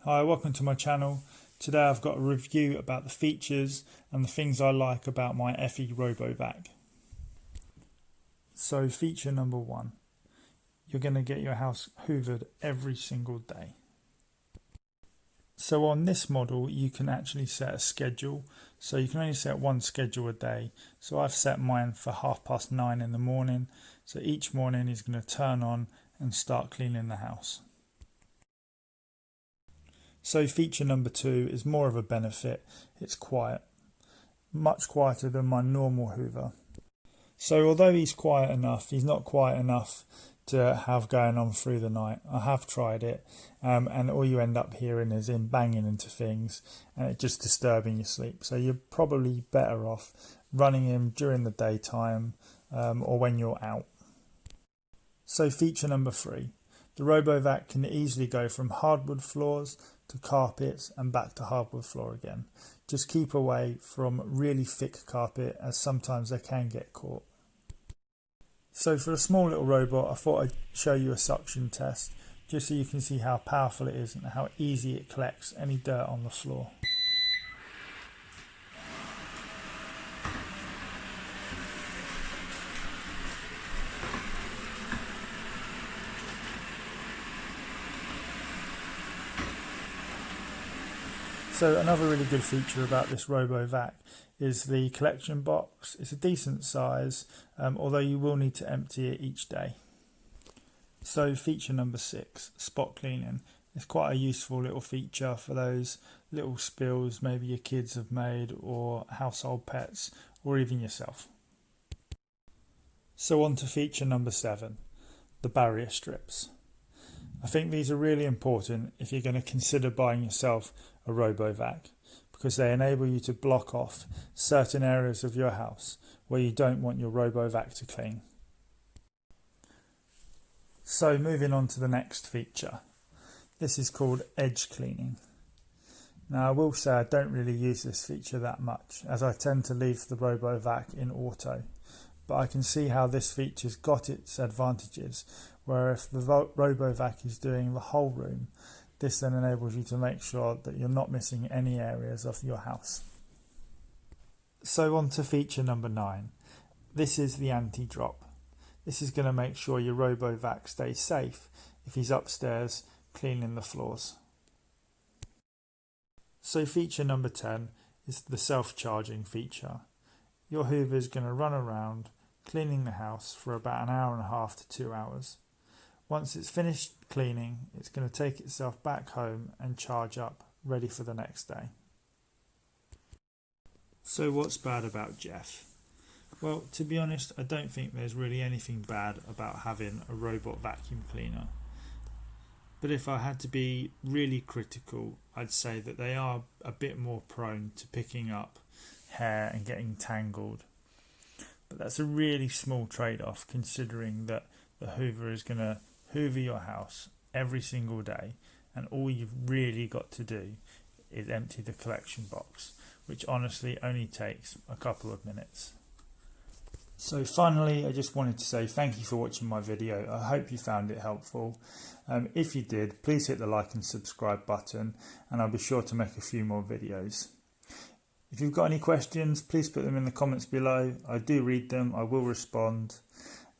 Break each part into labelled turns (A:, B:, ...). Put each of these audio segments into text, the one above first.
A: Hi, welcome to my channel. Today I've got a review about the features and the things I like about my Eufy RoboVac. So feature number one, you're going to get your house hoovered every single day. So on this model you can actually set a schedule, so you can only set one schedule a day. So I've set mine for 9:30 in the morning, so each morning he's going to turn on and start cleaning the house. So feature number two is more of a benefit. It's quiet, much quieter than my normal hoover. So although he's quiet enough, he's not quiet enough to have going on through the night. I have tried it, and all you end up hearing is him banging into things and it just disturbing your sleep. So you're probably better off running him during the daytime or when you're out. So feature number three, the RoboVac can easily go from hardwood floors to carpets and back to hardwood floor again. Just keep away from really thick carpet, as sometimes they can get caught. So for a small little robot, I thought I'd show you a suction test just so you can see how powerful it is and how easy it collects any dirt on the floor. So another really good feature about this RoboVac is the collection box. It's a decent size, although you will need to empty it each day. So feature number six, spot cleaning. It's quite a useful little feature for those little spills maybe your kids have made, or household pets, or even yourself. So on to feature number seven, the barrier strips. I think these are really important if you're going to consider buying yourself a RoboVac, because they enable you to block off certain areas of your house where you don't want your RoboVac to clean. So moving on to the next feature. This is called edge cleaning. Now I will say I don't really use this feature that much, as I tend to leave the RoboVac in auto. But I can see how this feature's got its advantages, where if the RoboVac is doing the whole room, this then enables you to make sure that you're not missing any areas of your house. So on to feature number 9. This is the anti-drop. This is going to make sure your RoboVac stays safe if he's upstairs cleaning the floors. So feature number 10 is the self-charging feature. Your hoover is going to run around cleaning the house for about 1.5 to 2 hours. Once it's finished cleaning, it's going to take itself back home and charge up, ready for the next day. So what's bad about Jeff? Well, to be honest, I don't think there's really anything bad about having a robot vacuum cleaner. But if I had to be really critical, I'd say that they are a bit more prone to picking up hair and getting tangled. But that's a really small trade-off, considering that the hoover is going to hoover your house every single day, and all you've really got to do is empty the collection box, which honestly only takes a couple of minutes. So finally, I just wanted to say thank you for watching my video. I hope you found it helpful. If you did, please hit the like and subscribe button, and I'll be sure to make a few more videos. If you've got any questions, please put them in the comments below. I do read them, I will respond.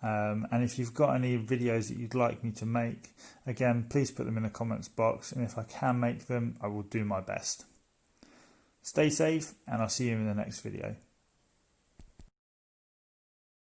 A: And if you've got any videos that you'd like me to make, again, please put them in the comments box, and if I can make them, I will do my best. Stay safe, and I'll see you in the next video.